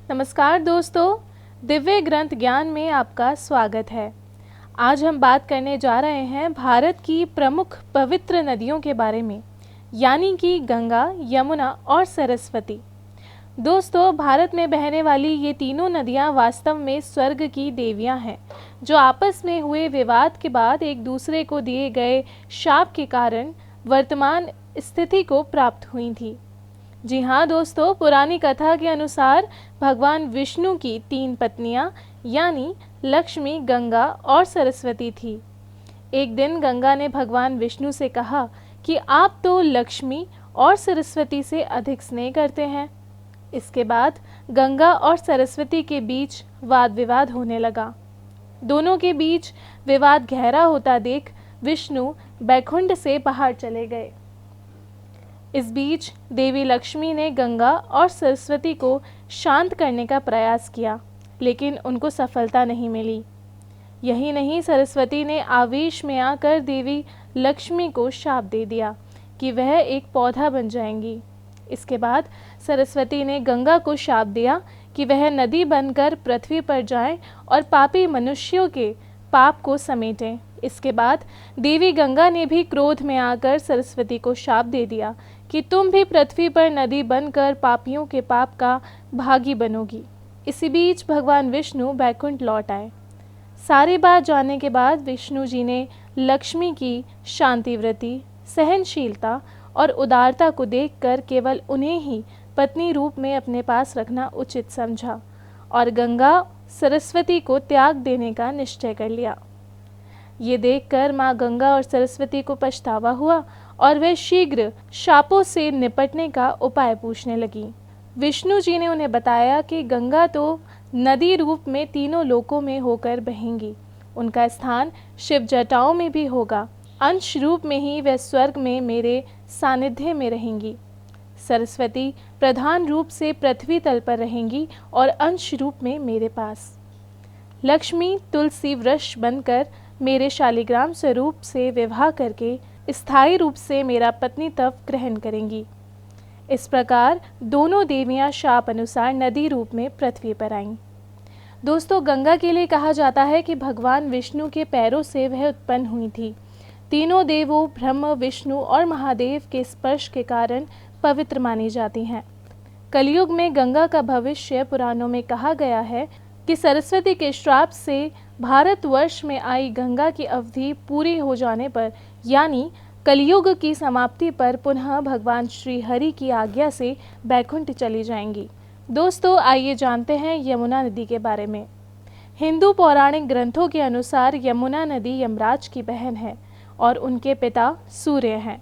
नमस्कार दोस्तों, दिव्य ग्रंथ ज्ञान में आपका स्वागत है। आज हम बात करने जा रहे हैं भारत की प्रमुख पवित्र नदियों के बारे में, यानी कि गंगा, यमुना और सरस्वती। दोस्तों, भारत में बहने वाली ये तीनों नदियाँ वास्तव में स्वर्ग की देवियाँ हैं, जो आपस में हुए विवाद के बाद एक दूसरे को दिए गए शाप के कारण वर्तमान स्थिति को प्राप्त हुई थी। जी हाँ दोस्तों, पुरानी कथा के अनुसार भगवान विष्णु की 3 पत्नियां यानी लक्ष्मी, गंगा और सरस्वती थी। एक दिन गंगा ने भगवान विष्णु से कहा कि आप तो लक्ष्मी और सरस्वती से अधिक स्नेह करते हैं। इसके बाद गंगा और सरस्वती के बीच वाद विवाद होने लगा। दोनों के बीच विवाद गहरा होता देख विष्णु बैकुंठ से बाहर चले गए। इस बीच देवी लक्ष्मी ने गंगा और सरस्वती को शांत करने का प्रयास किया, लेकिन उनको सफलता नहीं मिली। यही नहीं, सरस्वती ने आवेश में आकर देवी लक्ष्मी को शाप दे दिया कि वह एक पौधा बन जाएंगी। इसके बाद सरस्वती ने गंगा को शाप दिया कि वह नदी बनकर पृथ्वी पर जाएं और पापी मनुष्यों के पाप को समेटें। इसके बाद देवी गंगा ने भी क्रोध में आकर सरस्वती को शाप दे दिया कि तुम भी पृथ्वी पर नदी बनकर पापियों के पाप का भागी बनोगी। इसी बीच भगवान विष्णु बैकुंठ लौट आए। सारी बात जानने के बाद विष्णु जी ने लक्ष्मी की शांतिवृत्ति, सहनशीलता और उदारता को देखकर केवल उन्हें ही पत्नी रूप में अपने पास रखना उचित समझा और गंगा सरस्वती को त्याग देने का निश्चय कर लिया। ये देखकर माँ गंगा और सरस्वती को पछतावा हुआ और वे शीघ्र शापों से निपटने का उपाय पूछने लगी। विष्णु जी ने उन्हें बताया कि गंगा तो नदी रूप में तीनों लोकों में होकर बहेंगी। उनका स्थान शिव जटाओं में भी होगा। अंश रूप में ही वे स्वर्ग में मेरे सानिध्य में रहेंगी। सरस्वती प्रधान रूप से पृथ्वी तल पर रहेंगी और अंश रूप में मेरे पास। लक्ष्मी तुलसी वृक्ष बनकर मेरे शालिग्राम स्वरूप से विवाह करके स्थायी रूप से मेरा पत्नीत्व ग्रहण करेंगी। इस प्रकार दोनों देवियां शाप अनुसार नदी रूप में पृथ्वी पर आईं। दोस्तों, गंगा के लिए कहा जाता है कि भगवान विष्णु के पैरों से वह उत्पन्न हुई थी। तीनों देवों ब्रह्म, विष्णु और महादेव के स्पर्श के कारण पवित्र मानी जाती हैं। कलयुग में गंगा का भविष्य पुराणों में कहा गया है कि सरस्वती के श्राप से भारतवर्ष में आई गंगा की अवधि पूरी हो जाने पर, यानी कलयुग की समाप्ति पर, पुनः भगवान श्री हरि की आज्ञा से बैकुंठ चली जाएंगी। दोस्तों, आइए जानते हैं यमुना नदी के बारे में। हिंदू पौराणिक ग्रंथों के अनुसार यमुना नदी यमराज की बहन है और उनके पिता सूर्य हैं।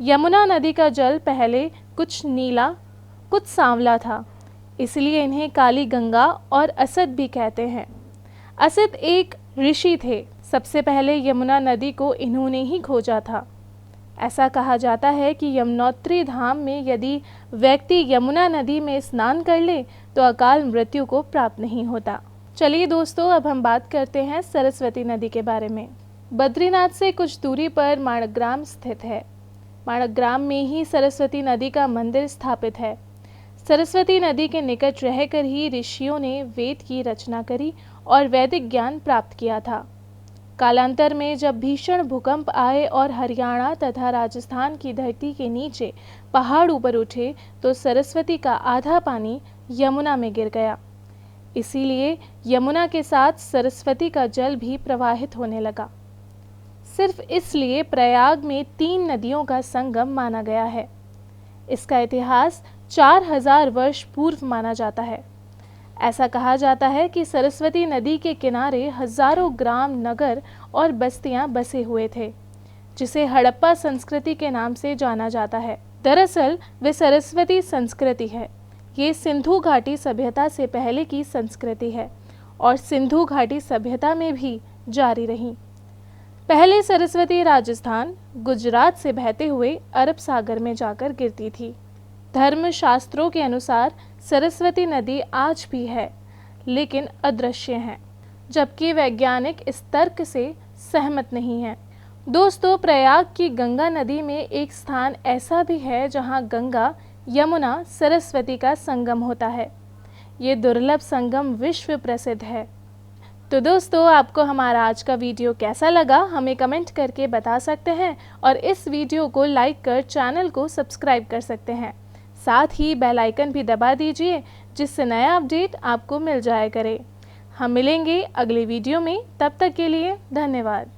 यमुना नदी का जल पहले कुछ नीला, कुछ सांवला था, इसलिए इन्हें काली गंगा और असद भी कहते हैं। असद एक ऋषि थे। सबसे पहले यमुना नदी को इन्होंने ही खोजा था। ऐसा कहा जाता है कि यमुनोत्री धाम में यदि व्यक्ति यमुना नदी में स्नान कर ले तो अकाल मृत्यु को प्राप्त नहीं होता। चलिए दोस्तों, अब हम बात करते हैं सरस्वती नदी के बारे में। बद्रीनाथ से कुछ दूरी पर माणकग्राम स्थित है। माणकग्राम में ही सरस्वती नदी का मंदिर स्थापित है। सरस्वती नदी के निकट रहकर ही ऋषियों ने वेद की रचना करी और वैदिक ज्ञान प्राप्त किया था। कालांतर में जब भीषण भूकंप आए और हरियाणा तथा राजस्थान की धरती के नीचे पहाड़ ऊपर उठे तो सरस्वती का आधा पानी यमुना में गिर गया। इसीलिए यमुना के साथ सरस्वती का जल भी प्रवाहित होने लगा। सिर्फ इसलिए प्रयाग में 3 नदियों का संगम माना गया है। इसका इतिहास 4000 वर्ष पूर्व माना जाता है। ऐसा कहा जाता है कि सरस्वती नदी के किनारे हजारों ग्राम, नगर और बस्तियां बसे हुए थे, जिसे हड़प्पा संस्कृति के नाम से जाना जाता है। दरअसल वे सरस्वती संस्कृति है। ये सिंधु घाटी सभ्यता से पहले की संस्कृति है और सिंधु घाटी सभ्यता में भी जारी रही। पहले सरस्वती राजस्थान, गुजरात से बहते हुए अरब सागर में जाकर गिरती थी। धर्म शास्त्रों के अनुसार सरस्वती नदी आज भी है, लेकिन अदृश्य है, जबकि वैज्ञानिक इस तर्क से सहमत नहीं है। दोस्तों, प्रयाग की गंगा नदी में एक स्थान ऐसा भी है जहां गंगा, यमुना, सरस्वती का संगम होता है। ये दुर्लभ संगम विश्व प्रसिद्ध है। तो दोस्तों, आपको हमारा आज का वीडियो कैसा लगा हमें कमेंट करके बता सकते हैं और इस वीडियो को लाइक कर चैनल को सब्सक्राइब कर सकते हैं। साथ ही बेल आइकन भी दबा दीजिए जिससे नया अपडेट आपको मिल जाया करे। हम मिलेंगे अगले वीडियो में, तब तक के लिए धन्यवाद।